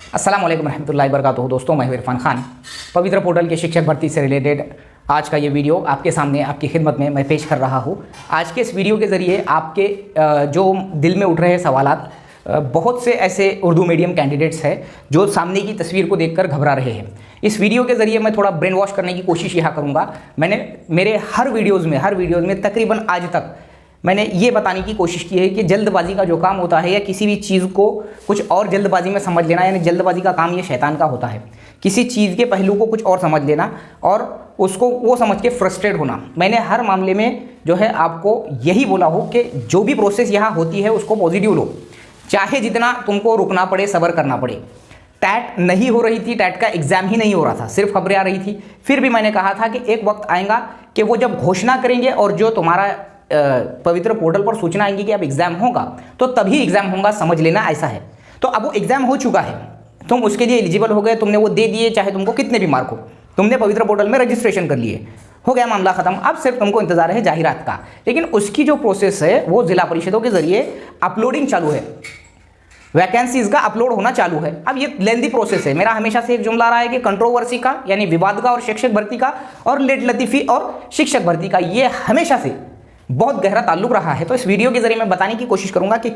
अस्सलाम वालेकुम रहमतुल्लाहि वबरकातुहू। दोस्तों, मैं हूं इरफान खान। पवित्र पोर्टल के शिक्षक भर्ती से रिलेटेड आज का ये वीडियो आपके सामने आपकी खिदमत में मैं पेश कर रहा हूं। आज के इस वीडियो के ज़रिए आपके जो दिल में उठ रहे सवालात, बहुत से ऐसे उर्दू मीडियम कैंडिडेट्स हैं जो सामने की तस्वीर को देखकर घबरा रहे हैं। इस वीडियो के ज़रिए मैं थोड़ा ब्रेन वॉश करने की कोशिश यहाँ करूँगा। मैंने मेरे हर वीडियोज़ में तकरीबन आज तक मैंने ये बताने की कोशिश की है कि जल्दबाजी का जो काम होता है या किसी भी चीज़ को कुछ और जल्दबाजी में समझ लेना, यानी जल्दबाजी का काम ये शैतान का होता है। किसी चीज़ के पहलू को कुछ और समझ लेना और उसको वो समझ के फ्रस्ट्रेट होना। मैंने हर मामले में जो है आपको यही बोला हो कि जो भी प्रोसेस यहाँ होती है उसको पॉजिटिव लो, चाहे जितना तुमको रुकना पड़े, सब्र करना पड़े। टैट नहीं हो रही थी, टैट का एग्ज़ाम ही नहीं हो रहा था, सिर्फ खबरें आ रही थी। फिर भी मैंने कहा था कि एक वक्त आएगा कि वो जब घोषणा करेंगे और जो तुम्हारा पवित्र पोर्टल पर सूचना आएंगी कि अब एग्ज़ाम होगा, तो तभी एग्ज़ाम होगा, समझ लेना ऐसा है। तो अब वो एग्ज़ाम हो चुका है, तुम उसके लिए एलिजिबल हो गए, तुमने वो दे दिए, चाहे तुमको कितने भी मार्क हो, तुमने पवित्र पोर्टल में रजिस्ट्रेशन कर लिए, हो गया मामला ख़त्म। अब सिर्फ तुमको इंतजार है जाहिरात का। लेकिन उसकी जो प्रोसेस है वो जिला परिषदों के जरिए अपलोडिंग चालू है, वैकेंसीज का अपलोड होना चालू है। अब ये लेंदी प्रोसेस है। मेरा हमेशा से एक जुमला रहा है कि कंट्रोवर्सी का, यानी विवाद का, और शिक्षक भर्ती का, और लेट लतीफ़ी और शिक्षक भर्ती का, ये हमेशा से बहुत गहरा ताल्लुक रहा है। तो इस वीडियो के जरिए मैं बताने की कोशिश करूंगा कि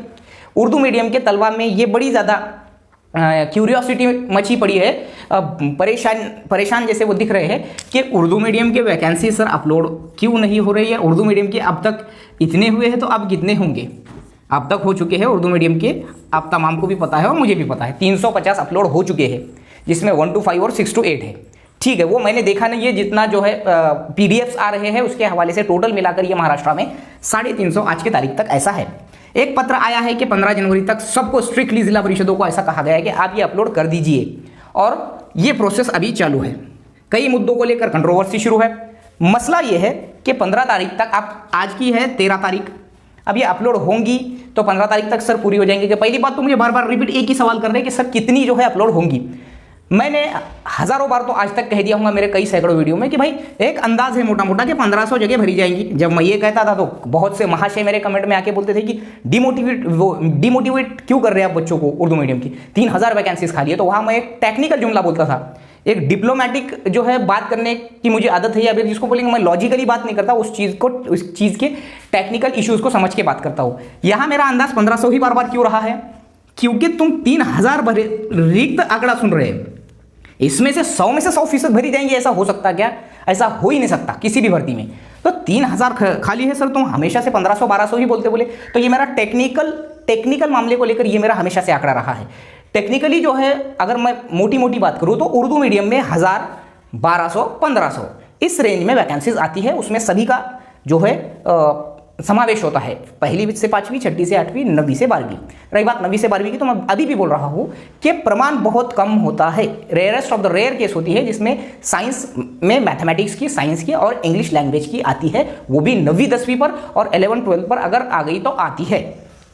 उर्दू मीडियम के तलबा में ये बड़ी ज़्यादा क्यूरियोसिटी मची पड़ी है, परेशान जैसे वो दिख रहे हैं कि उर्दू मीडियम के वैकेंसी सर अपलोड क्यों नहीं हो रही है। उर्दू मीडियम के अब तक इतने हुए हैं तो अब कितने होंगे। अब तक हो चुके हैं उर्दू मीडियम के, आप तमाम को भी पता है और मुझे भी पता है, 350 अपलोड हो चुके हैं, जिसमें 1 to 5 और 6 to 8 है। ठीक है, वो मैंने देखा नहीं है, जितना जो है पीडीएफ्स आ रहे हैं उसके हवाले से टोटल मिलाकर ये महाराष्ट्र में 350 आज की तारीख तक ऐसा है। एक पत्र आया है कि 15 जनवरी तक सबको स्ट्रिक्टली जिला परिषदों को ऐसा कहा गया है कि आप ये अपलोड कर दीजिए, और ये प्रोसेस अभी चालू है। कई मुद्दों को लेकर कंट्रोवर्सी शुरू है। मसला ये है कि 15 तारीख तक, आप आज की है 13 तारीख, अब ये अपलोड होंगी तो 15 तारीख तक सर पूरी हो जाएंगी। कि पहली बात तो मुझे बार बार रिपीट एक ही सवाल कर रहे हैं कि सर कितनी जो है अपलोड होंगी। मैंने हज़ारों बार तो आज तक कह दिया हूँ मेरे कई सैकड़ों वीडियो में कि भाई एक अंदाज है मोटा मोटा कि 1500 जगह भरी जाएंगी। जब मैं ये कहता था तो बहुत से महाशय मेरे कमेंट में आके बोलते थे कि डिमोटिवेट क्यों कर रहे हैं आप बच्चों को उर्दू मीडियम की, 3000 वैकेंसीज खाली है। तो वहाँ मैं एक टेक्निकल जुमला बोलता था, एक डिप्लोमेटिक जो है बात करने की मुझे आदत है, या फिर जिसको बोलेंगे मैं लॉजिकली बात नहीं करता, उस चीज़ के टेक्निकल इश्यूज़ को समझ के बात करता हूँ। यहाँ मेरा अंदाज 1500 ही बार बार क्यों रहा है, क्योंकि तुम 3000 रिक्त आंकड़ा सुन रहे हैं, इसमें से 100 में से 100% भरी जाएंगी। ऐसा हो सकता क्या? ऐसा हो ही नहीं सकता किसी भी भर्ती में। तो 3000 खाली है सर, तुम हमेशा से 1500-1200 ही बोले। तो ये मेरा टेक्निकल मामले को लेकर ये मेरा हमेशा से आंकड़ा रहा है। टेक्निकली जो है, अगर मैं मोटी बात करूँ तो उर्दू मीडियम में 1000, 1200, 1500 इस रेंज में वैकेंसीज आती है। उसमें सभी का जो है समावेश होता है, पहली से 5वीं, छठी से 8वीं, 9वीं से 12वीं। रही बात 9वीं से 12वीं की, तो मैं अभी भी बोल रहा हूँ कि प्रमाण बहुत कम होता है। Rarest of the rare case होती है जिसमें साइंस में मैथमेटिक्स की, साइंस की और इंग्लिश लैंग्वेज की आती है, वो भी 9वीं 10वीं पर, और 11 12 पर अगर आ गई तो आती है,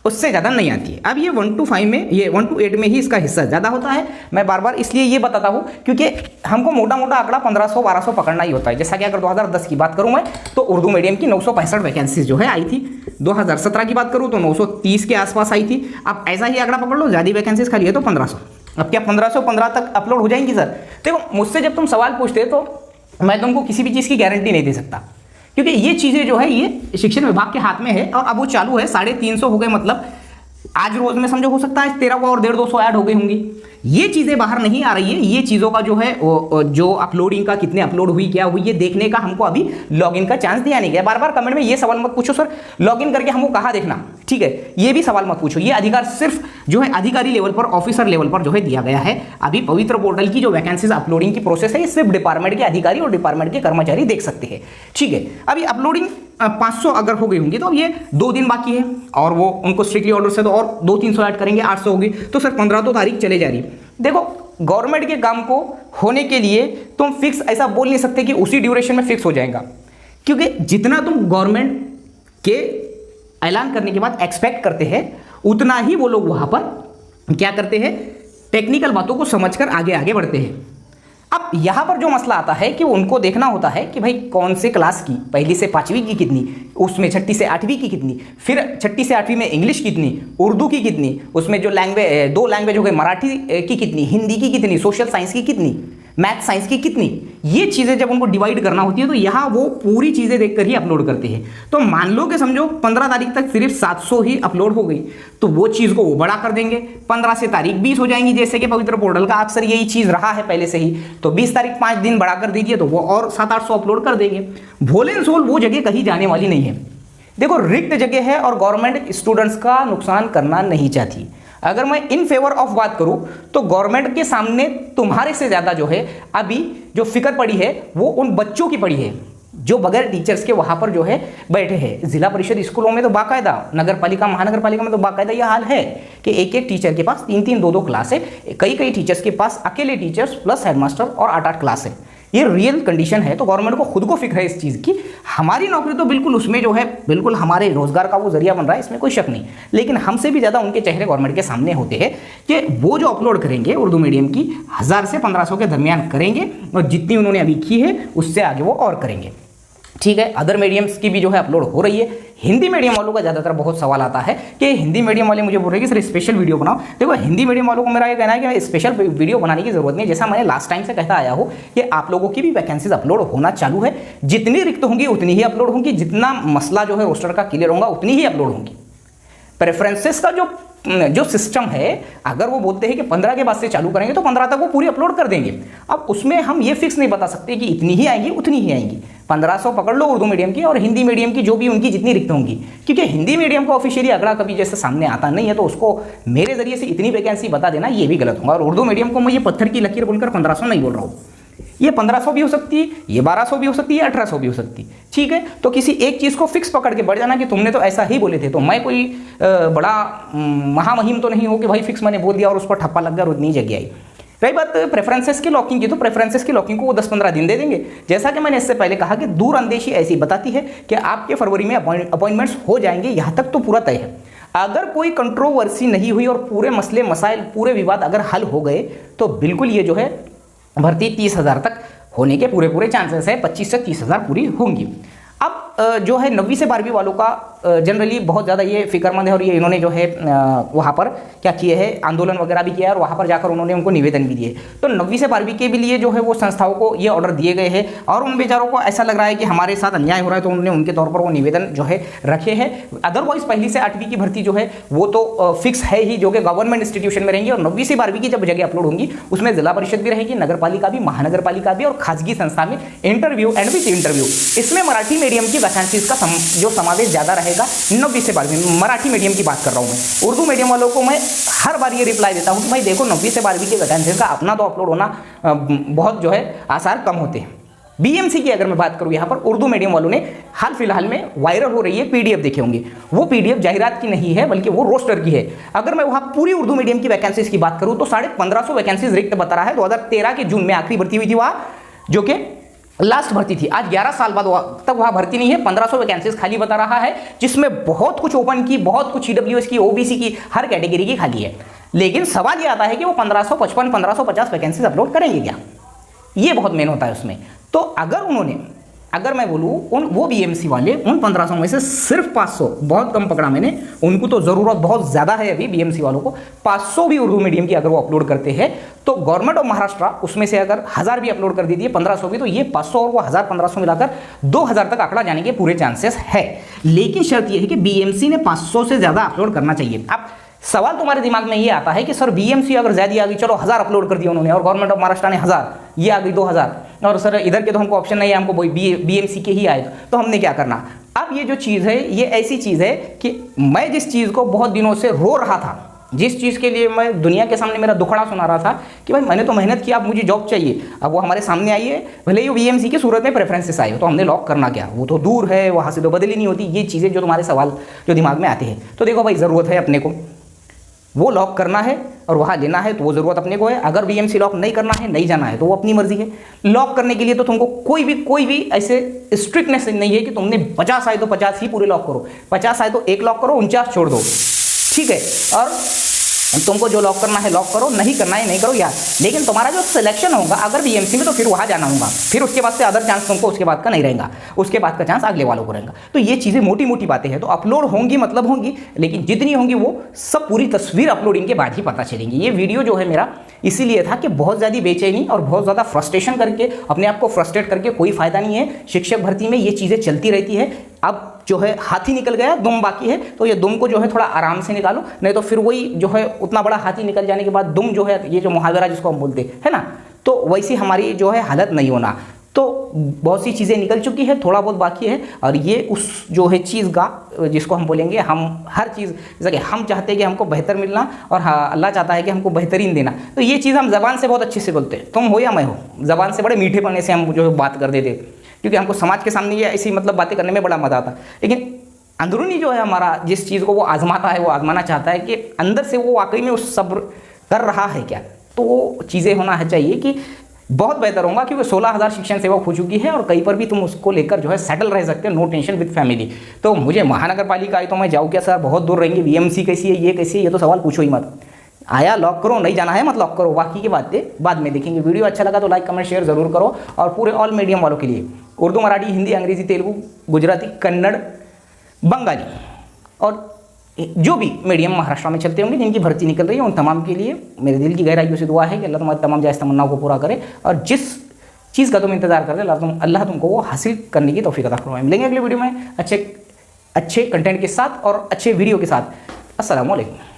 उससे ज़्यादा नहीं आती है। अब ये 1 to 5 में, ये 1 to 8 में ही इसका हिस्सा ज़्यादा होता है। मैं बार बार इसलिए ये बताता हूँ क्योंकि हमको मोटा आंकड़ा 1500-1200 पकड़ना ही होता है। जैसा कि अगर 2010 की बात करूँ मैं, तो उर्दू मीडियम की 965 वैकेंसीज जो है आई थी। 2017 की बात करूँ तो 930 के आसपास आई थी। अब ऐसा ही आंकड़ा पकड़ लो, ज़्यादा वैकेंसीज खाली है तो 1500। अब क्या 1515 तक अपलोड हो जाएंगी सर? देखो, मुझसे जब तुम सवाल पूछते तो मैं तुमको किसी भी चीज़ की गारंटी नहीं दे सकता, क्योंकि ये चीज़ें जो है ये शिक्षण विभाग के हाथ में है, और अब वो चालू है। 350 हो गए, मतलब आज रोज में समझो हो सकता है 13 को और 150 ऐड हो गई होंगी। ये चीज़ें बाहर नहीं आ रही है। ये चीज़ों का जो है जो अपलोडिंग का, कितने अपलोड हुई, क्या हुई, ये देखने का हमको अभी लॉगिन का चांस दिया नहीं गया। बार बार कमेंट में ये सवाल मत पूछो सर लॉगिन करके हमको कहाँ देखना, ठीक है, ये भी सवाल मत पूछो। ये अधिकार सिर्फ जो है अधिकारी लेवल पर, ऑफिसर लेवल पर जो है दिया गया है। अभी पवित्र पोर्टल की जो वैकेंसीज अपलोडिंग की प्रोसेस है, ये सिर्फ डिपार्टमेंट के अधिकारी और डिपार्टमेंट के कर्मचारी देख सकते हैं, ठीक है। अभी अपलोडिंग 500 अगर हो गई होंगी तो अब ये 2 दिन बाकी है, और वो उनको स्ट्रिक्टली ऑर्डर से तो और 200-300 ऐड करेंगे, 800 होगी। तो सर 15 तो तारीख चले जा रही। देखो, गवर्नमेंट के काम को होने के लिए तुम फिक्स ऐसा बोल नहीं सकते कि उसी ड्यूरेशन में फिक्स हो जाएगा, क्योंकि जितना तुम गवर्नमेंट के ऐलान करने के बाद एक्सपेक्ट करते हैं, उतना ही वो लोग वहाँ पर क्या करते हैं, टेक्निकल बातों को समझकर आगे बढ़ते हैं। अब यहाँ पर जो मसला आता है कि उनको देखना होता है कि भाई कौन से क्लास की, पहली से पाँचवीं की कितनी, उसमें छठी से आठवीं की कितनी, फिर छठी से आठवीं में इंग्लिश कितनी, उर्दू की कितनी, उसमें जो लैंग्वेज, दो लैंग्वेज हो गए, मराठी की कितनी, हिंदी की कितनी, सोशल साइंस की कितनी, मैथ साइंस की कितनी, ये चीज़ें जब उनको डिवाइड करना होती है तो यहाँ वो पूरी चीज़ें देखकर ही अपलोड करते हैं। तो मान लो कि समझो 15 तारीख तक सिर्फ 700 ही अपलोड हो गई, तो वो चीज़ को वो बड़ा कर देंगे, 15 से तारीख 20 हो जाएंगी, जैसे कि पवित्र पोर्टल का अक्सर यही चीज़ रहा है पहले से ही। तो 20 तारीख 5 दिन बढ़ा कर दीजिए तो वो और 700-800 अपलोड कर देंगे। भोले एंड सोल वो जगह कहीं जाने वाली नहीं है। देखो रिक्त जगह है और गवर्नमेंट स्टूडेंट्स का नुकसान करना नहीं चाहती। अगर मैं इन फेवर ऑफ बात करूं तो गवर्नमेंट के सामने तुम्हारे से ज़्यादा जो है अभी जो फिक्र पड़ी है वो उन बच्चों की पड़ी है जो बगैर टीचर्स के वहां पर जो है बैठे हैं। जिला परिषद स्कूलों में तो बाकायदा, नगर पालिका महानगर पालिका में तो बाकायदा यह हाल है कि एक एक टीचर के पास 3-3 2-2 क्लास है, कई कई टीचर्स के पास अकेले टीचर्स प्लस हेडमास्टर और 8-8 क्लास है। ये रियल कंडीशन है। तो गवर्नमेंट को खुद को फिक्र है इस चीज़ की। हमारी नौकरी तो बिल्कुल उसमें जो है बिल्कुल हमारे रोजगार का वो जरिया बन रहा है, इसमें कोई शक नहीं, लेकिन हमसे भी ज़्यादा उनके चेहरे गवर्नमेंट के सामने होते हैं कि वो जो अपलोड करेंगे उर्दू मीडियम की 1000 से 1500 के दरमियान करेंगे और जितनी उन्होंने अभी की है उससे आगे वो और करेंगे। ठीक है, अदर मीडियम्स की भी जो है अपलोड हो रही है। हिंदी मीडियम वालों का ज़्यादातर बहुत सवाल आता है कि हिंदी मीडियम वाले मुझे बोल रहे हैं कि सर स्पेशल वीडियो बनाओ। देखो हिंदी मीडियम वालों को मेरा ये कहना है कि स्पेशल वीडियो बनाने की जरूरत नहीं है। जैसा मैंने लास्ट टाइम से कहता आया हूँ कि आप लोगों की भी वैकेंसीज अपलोड होना चालू है, जितनी रिक्त होंगी उतनी ही अपलोड होंगी, जितना मसला जो है रोस्टर का क्लियर होगा उतनी ही अपलोड होंगी। प्रेफरेंसेस का जो सिस्टम है, अगर वो बोलते हैं कि 15 के बाद से चालू करेंगे तो 15 तक वो पूरी अपलोड कर देंगे। अब उसमें हम ये फिक्स नहीं बता सकते कि इतनी ही आएंगी उतनी ही आएंगी। 1500 पकड़ लो उर्दू मीडियम की और हिंदी मीडियम की जो भी उनकी जितनी रिक्त होंगी, क्योंकि हिंदी मीडियम का ऑफिशियली आंकड़ा कभी जैसे सामने आता नहीं है तो उसको मेरे जरिए से इतनी वैकेंसी बता देना ये भी गलत होगा। और उर्दू मीडियम को मैं ये पत्थर की लकीर बोलकर 1500 नहीं बोल रहा हूँ, ये 1500 भी हो सकती है, ये 1200 भी हो सकती है, 1800 भी हो सकती है। ठीक है, तो किसी एक चीज़ को फिक्स पकड़ के बढ़ जाना कि तुमने तो ऐसा ही बोले थे, तो मैं कोई बड़ा महामहिम तो नहीं हो कि भाई फिक्स मैंने बोल दिया और उस पर ठप्पा लग गया और उतनी जगह आई। रही बात प्रेफरेंसेस की लॉकिंग की, तो प्रेफरेंसेस की लॉकिंग को वो 10-15 दिन दे देंगे। जैसा कि मैंने इससे पहले कहा कि दूर अंदेशी ऐसी बताती है कि आपके फरवरी में अपॉइंटमेंट्स हो जाएंगे, यहाँ तक तो पूरा तय है। अगर कोई कंट्रोवर्सी नहीं हुई और पूरे मसले मसाइल पूरे विवाद अगर हल हो गए तो बिल्कुल ये जो है भर्ती 30,000 तक होने के पूरे चांसेस है। 25 से 30,000 पूरी होंगी। अब जो है 9वीं से 12वीं वालों का जनरली बहुत ज़्यादा ये फिक्रमंद है और ये इन्होंने जो है वहाँ पर क्या किए है, आंदोलन वगैरह भी किया है और वहाँ पर जाकर उन्होंने उनको निवेदन भी दिए। तो 9वीं से 12वीं के भी लिए जो है वो संस्थाओं को ये ऑर्डर दिए गए हैं और उन बेचारों को ऐसा लग रहा है कि हमारे साथ अन्याय हो रहा है, तो उन्होंने उनके तौर पर वो निवेदन जो है रखे हैं। अदरवाइज पहली से 8वीं की भर्ती जो है वो तो फिक्स है ही, जो कि गवर्नमेंट इंस्टीट्यूशन में रहेंगी। और 9वीं से 12वीं की जब जगह अपलोड होंगी उसमें जिला परिषद भी रहेगी, नगर पालिका भी, महानगर पालिका भी और खासगी संस्था में इंटरव्यू एंड विथ इंटरव्यू। इसमें मराठी मीडियम की वैकेंसीज का जो समावेश ज़्यादा रहेगा 9वीं से 12वीं। मराठी मीडियम की बात कर रहा हूँ मैं। उर्दू मीडियम वालों को मैं हर बार ये रिप्लाई देता हूँ कि भाई देखो 9वीं से 12वीं के वैकेंसीज का अपना तो अपलोड होना बहुत जो है आसार कम होते हैं। बीएमसी की अगर मैं बात करूं, यहाँ पर उर्दू मीडियम वालों ने हाल फिलहाल में वायरल हो रही है पीडीएफ देखे होंगे, वो पीडीएफ जाहिरात की नहीं है बल्कि वो रोस्टर की है। अगर मैं वहाँ पूरी उर्दू मीडियम की वैकेंसीज की बात करूँ तो 1550 वैकेंसीज रिक्त बता रहा है। 2013 के जून में आखिरी भर्ती हुई थी वहाँ, जो कि लास्ट भर्ती थी। आज 11 साल बाद तक वहाँ भर्ती नहीं है। 1500 वैकेंसीज खाली बता रहा है, जिसमें बहुत कुछ ओपन की, बहुत कुछ ईडब्ल्यूएस की, ओबीसी की, हर कैटेगरी की खाली है। लेकिन सवाल ये आता है कि वो 1555 1550 वैकेंसीज अपलोड करेंगे क्या? ये बहुत मेन होता है उसमें। तो अगर मैं बोलूँ वो बीएमसी वाले उन 1500 में से सिर्फ 500, बहुत कम पकड़ा मैंने, उनको तो ज़रूरत बहुत ज़्यादा है अभी बीएमसी वालों को। 500 भी उर्दू मीडियम की अगर वो अपलोड करते हैं तो गवर्नमेंट ऑफ महाराष्ट्र उसमें से अगर 1000 भी अपलोड कर दीजिए, 1500 भी, तो ये 500 और वो 1000-1500 मिलाकर 2000 तक आंकड़ा जाने के पूरे चांसेस है। लेकिन शर्त यह है कि बीएमसी ने 500 से ज़्यादा अपलोड करना चाहिए। अब सवाल तुम्हारे दिमाग में ये आता है कि सर बीएमसी अगर ज़्यादा आ गई, चलो 1000 अपलोड कर दिया उन्होंने और गवर्नमेंट ऑफ महाराष्ट्र ने 1000, ये आ गई 2000, और सर इधर के तो हमको ऑप्शन नहीं है, हमको बीएमसी के ही आए, तो हमने क्या करना? अब ये जो चीज़ है ये ऐसी चीज़ है कि मैं जिस चीज़ को बहुत दिनों से रो रहा था, जिस चीज़ के लिए मैं दुनिया के सामने मेरा दुखड़ा सुना रहा था कि भाई मैंने तो मेहनत की, अब मुझे जॉब चाहिए, अब वो हमारे सामने आई है, भले ही बीएमसी की सूरत में प्रेफरेंसेस आए, तो हमने लॉक करना क्या? वो तो दूर है, वहाँ से तो बदली नहीं होती। ये चीज़ें जो तुम्हारे सवाल जो दिमाग में आते हैं, तो देखो भाई ज़रूरत है अपने को वो लॉक करना है और वहाँ लेना है, तो वो ज़रूरत अपने को है। अगर बीएमसी लॉक नहीं करना है, नहीं जाना है, तो वो अपनी मर्जी है। लॉक करने के लिए तो तुमको कोई भी ऐसे स्ट्रिक्टनेस नहीं है कि तुमने 50 आए तो 50 ही पूरे लॉक करो, 50 आए तो 1 लॉक करो, 49 छोड़ दो, ठीक है। और तुमको जो लॉक करना है लॉक करो, नहीं करना है नहीं करो यार, लेकिन तुम्हारा जो सिलेक्शन होगा अगर बीएमसी में तो फिर वहाँ जाना होगा, फिर उसके बाद से अदर चांस तुमको उसके बाद का नहीं रहेगा, उसके बाद का चांस अगले वालों को रहेगा। तो ये चीज़ें मोटी मोटी बातें हैं, तो अपलोड होंगी मतलब होंगी, लेकिन जितनी होंगी वो सब पूरी तस्वीर अपलोडिंग के बाद ही पता चलेंगी। ये वीडियो जो है मेरा इसीलिए था कि बहुत ज़्यादा बेचैनी और बहुत ज़्यादा फ्रस्ट्रेशन करके अपने आप को फ्रस्ट्रेट करके कोई फ़ायदा नहीं है। शिक्षक भर्ती में ये चीज़ें चलती रहती है। अब जो है हाथी निकल गया, दुम बाकी है, तो ये दुम को जो है थोड़ा आराम से निकालो, नहीं तो फिर वही जो है उतना बड़ा हाथी निकल जाने के बाद दुम जो है, ये जो मुहावरा जिसको हम बोलते हैं ना, तो वैसी हमारी जो है हालत नहीं होना। तो बहुत सी चीज़ें निकल चुकी है, थोड़ा बहुत बाकी है, और ये उस जो है चीज़ का जिसको हम बोलेंगे, हम हर चीज़ जैसा कि हम चाहते हैं कि हमको बेहतर मिलना और हाँ अल्लाह चाहता है कि हमको बेहतरीन देना, तो ये चीज़ हम ज़बान से बहुत अच्छे से बोलते हैं, तुम हो या मैं हो, ज़बान से बड़े मीठे पन्ने से हम जो है बात कर देते, क्योंकि हमको समाज के सामने ये ऐसी मतलब बातें करने में बड़ा मज़ा आता है। लेकिन अंदरूनी जो है हमारा जिस चीज़ को वो आजमाता है, वो आजमाना चाहता है कि अंदर से वो वाकई में उस सब्र कर रहा है क्या, तो वो चीज़ें होना है चाहिए कि बहुत बेहतर होगा, क्योंकि 16,000 शिक्षण सेवक हो चुकी है और कहीं पर भी तुम उसको लेकर जो है सेटल रह सकते हो, नो टेंशन विद फैमिली। तो मुझे महानगर पालिका आई तो मैं जाऊँ क्या सर, बहुत दूर रहेंगे, बीएमसी कैसी है, ये कैसी है, ये तो सवाल पूछो ही मत। आया लॉक करो, नहीं जाना है मत लॉक करो, बाकी की बातें बाद में देखेंगे। वीडियो अच्छा लगा तो लाइक कमेंट शेयर जरूर करो, और पूरे ऑल मीडियम वालों के लिए उर्दू मराठी हिंदी अंग्रेजी तेलुगु गुजराती कन्नड़ बंगाली और जो भी मीडियम महाराष्ट्र में चलते होंगे जिनकी भर्ती निकल रही है, उन तमाम के लिए मेरे दिल की गहराइयों से दुआ है कि अल्लाह तुम्हारी तमाम जायज़ तमन्नाओं को पूरा करे, और जिस चीज़ का तुम इंतजार कर रहे हो अल्लाह तुमको वो हासिल करने की तौफीक अता फरमाए। मिलेंगे अगले वीडियो में अच्छे कंटेंट के साथ और अच्छे वीडियो के साथ। अस्सलाम वालेकुम।